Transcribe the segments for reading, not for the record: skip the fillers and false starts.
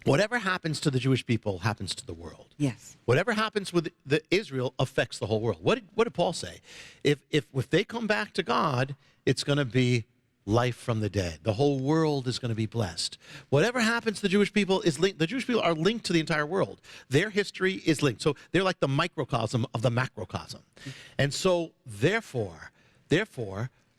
Whatever happens to the Jewish people happens to the world. Yes. Whatever happens with the Israel affects the whole world. What did Paul say? If they come back to God, it's going to be life from the dead. The whole world is going to be blessed. Whatever happens to the Jewish people is linked. The Jewish people are linked to the entire world. Their history is linked. So they're like the microcosm of the macrocosm. And so therefore,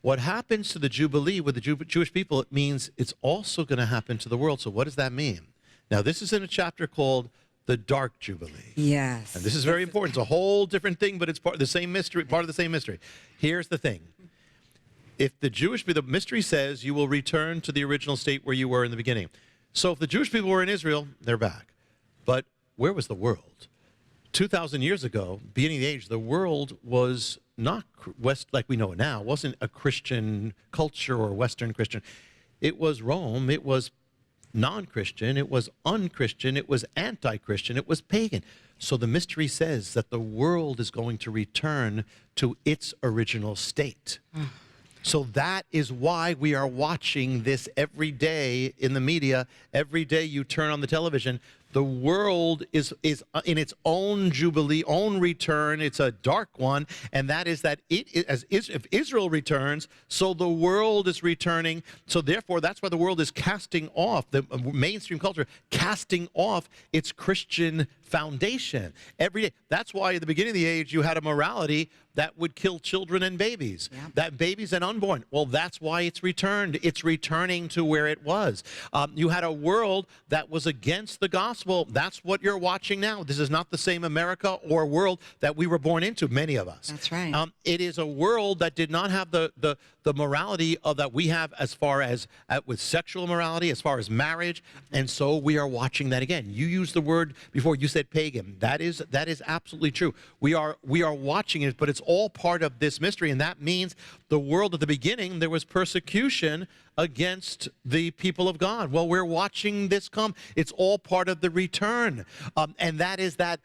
what happens to the Jubilee with the Jewish people, it means it's also going to happen to the world. So what does that mean? Now, this is in a chapter called the Dark Jubilee. Yes. And this is very important. It's a whole different thing, but it's part of the same mystery, part of the same mystery. Here's the thing. If the mystery says you will return to the original state where you were in the beginning. So if the Jewish people were in Israel, they're back. But where was the world? 2,000 years ago, beginning of the age, the world was not like we know it now. It wasn't a Christian culture or Western Christian. It was Rome. It was non-Christian, it was unchristian, it was anti-Christian, it was pagan. So the mystery says that the world is going to return to its original state. So that is why we are watching this every day in the media. Every day you turn on the television, the world is in its own Jubilee, own return. It's a dark one, and that is that if Israel returns, so the world is returning. So therefore, that's why the world is casting off, the mainstream culture, casting off its Christian foundation every day. That's why at the beginning of the age, you had a morality that would kill children and babies, that babies and unborn. Well, that's why it's returned. It's returning to where it was. You had a world that was against the gospel. That's what you're watching now. This is not the same America or world that we were born into, many of us. That's right. It is a world that did not have the morality that we have as far as with sexual morality, as far as marriage, and so we are watching that again. You used the word before, you said pagan. That is absolutely true. We are watching it, but it's all part of this mystery, and that means the world at the beginning, there was persecution against the people of God. Well, we're watching this come. It's all part of the return, and that is that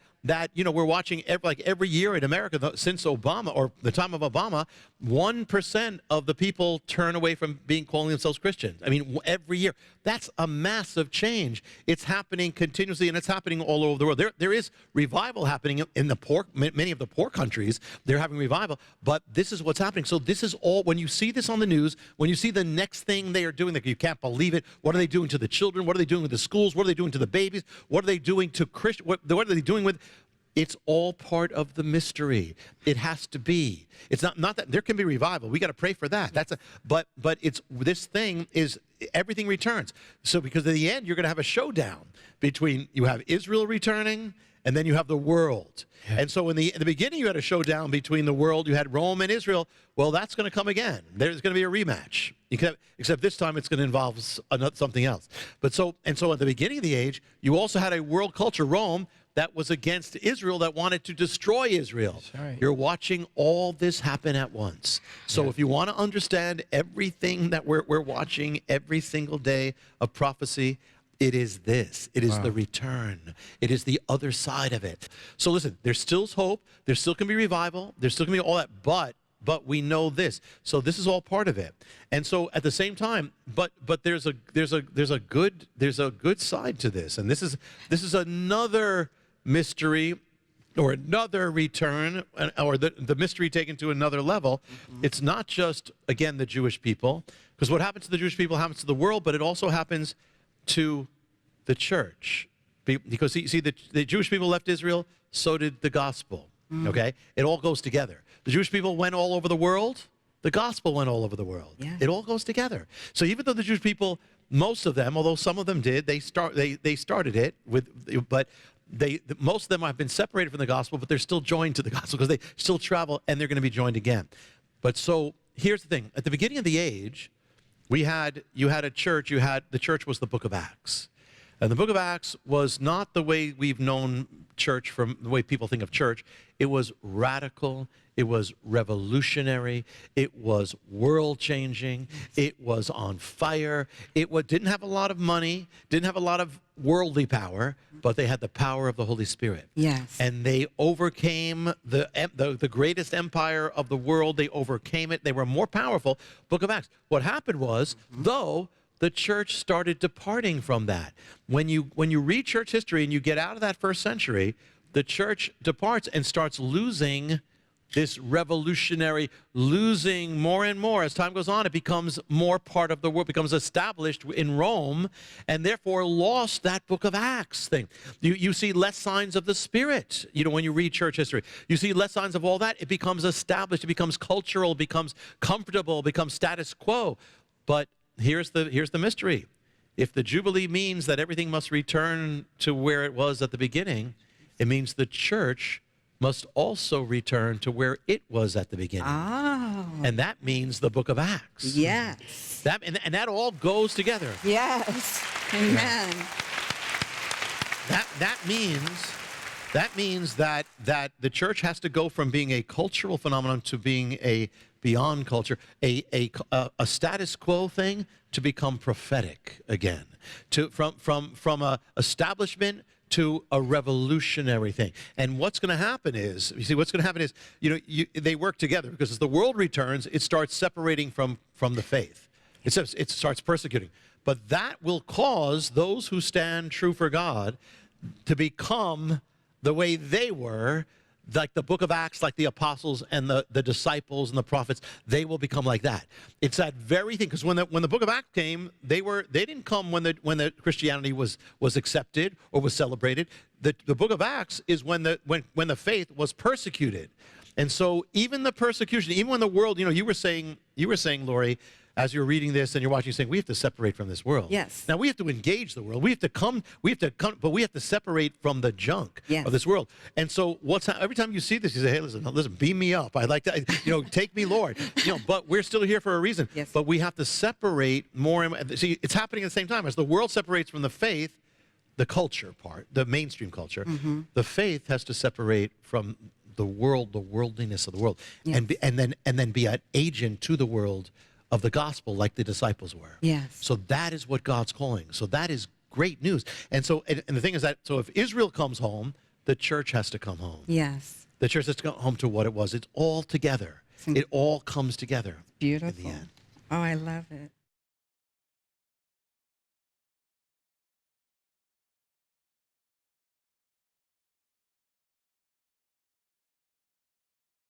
we're watching every year in America since Obama, or the time of Obama, 1% of the people turn away from calling themselves Christians. I mean, every year. That's a massive change. It's happening continuously, and it's happening all over the world. There is revival happening in many of the poor countries. They're having revival, but this is what's happening. So this is all, when you see this on the news, when you see the next thing they are doing, you can't believe it. What are they doing to the children? What are they doing with the schools? What are they doing to the babies? What are they doing to Christians? What are they doing with... It's all part of the mystery. It has to be. It's not that there can be revival. We got to pray for that. But it's this thing is everything returns. So because at the end you're going to have a showdown between, you have Israel returning and then you have the world. Yeah. And so in the beginning you had a showdown between the world. You had Rome and Israel. Well, that's going to come again. There's going to be a rematch. Except this time it's going to involve something else. So at the beginning of the age, you also had a world culture, Rome, that was against Israel, that wanted to destroy Israel. Right. You're watching all this happen at once. So if you want to understand everything that we're watching every single day of prophecy, it is this. It is the return. It is the other side of it. So listen, there's still hope. There still can be revival. There's still can be all that, but we know this. So this is all part of it. And so at the same time, but there's a good side to this. And this is another mystery, or another return, or the mystery taken to another level. It's not just, again, the Jewish people, because what happens to the Jewish people happens to the world, but it also happens to the church. Because see the Jewish people left Israel, so did the gospel. Okay? It all goes together. The Jewish people went all over the world, the gospel went all over the world. Yeah. It all goes together. So even though the Jewish people, most of them, although some of them did, they started it but most of them have been separated from the gospel, but they're still joined to the gospel because they still travel, and they're going to be joined again. But so here's the thing. At the beginning of the age, you had a church. The church was the book of Acts. And the book of Acts was not the way we've known church, from the way people think of church. It was radical. It was revolutionary. It was world-changing. It was on fire. It didn't have a lot of money, didn't have a lot of worldly power, but they had the power of the Holy Spirit. Yes. And they overcame the greatest empire of the world. They overcame it. They were more powerful. Book of Acts. What happened was, though, the church started departing from that. When you read church history and you get out of that first century, the church departs and starts losing this revolutionary, losing more and more. As time goes on, it becomes more part of the world, becomes established in Rome, and therefore lost that book of Acts thing. You see less signs of the Spirit, when you read church history. You see less signs of all that. It becomes established, it becomes cultural, it becomes comfortable, it becomes status quo. But here's the mystery. If the Jubilee means that everything must return to where it was at the beginning, it means the church must also return to where it was at the beginning. Oh. And that means the book of Acts. Yes. And that all goes together. Yes. Amen. That means that the church has to go from being a cultural phenomenon to being a beyond culture, a status quo thing to become prophetic again, from a establishment to a revolutionary thing. And what's going to happen is, they work together, because as the world returns, it starts separating from the faith. It starts persecuting. But that will cause those who stand true for God to become the way they were, like the book of Acts, like the apostles and the disciples and the prophets. They will become like that. It's that very thing, because when the book of Acts came, they didn't come when the Christianity was accepted or was celebrated. The book of Acts is when the faith was persecuted. And so even the persecution, even when the world, you were saying, Lori, as you're reading this and you're watching, saying we have to separate from this world. Yes. Now we have to engage the world. We have to come, but we have to separate from the junk of this world. And so every time you see this, you say, hey, listen, beam me up. I'd like to, take me, Lord. But we're still here for a reason. Yes. But we have to separate more. See, it's happening at the same time. As the world separates from the faith, the culture part, the mainstream culture, the faith has to separate from the world, the worldliness of the world, and then be an agent to the world of the gospel, like the disciples were. Yes. So that is what God's calling. So that is great news. And so, and the thing is that, so if Israel comes home, the church has to come home. Yes. The church has to come home to what it was. It's all together. It all comes together. Beautiful. In the end. Oh, I love it.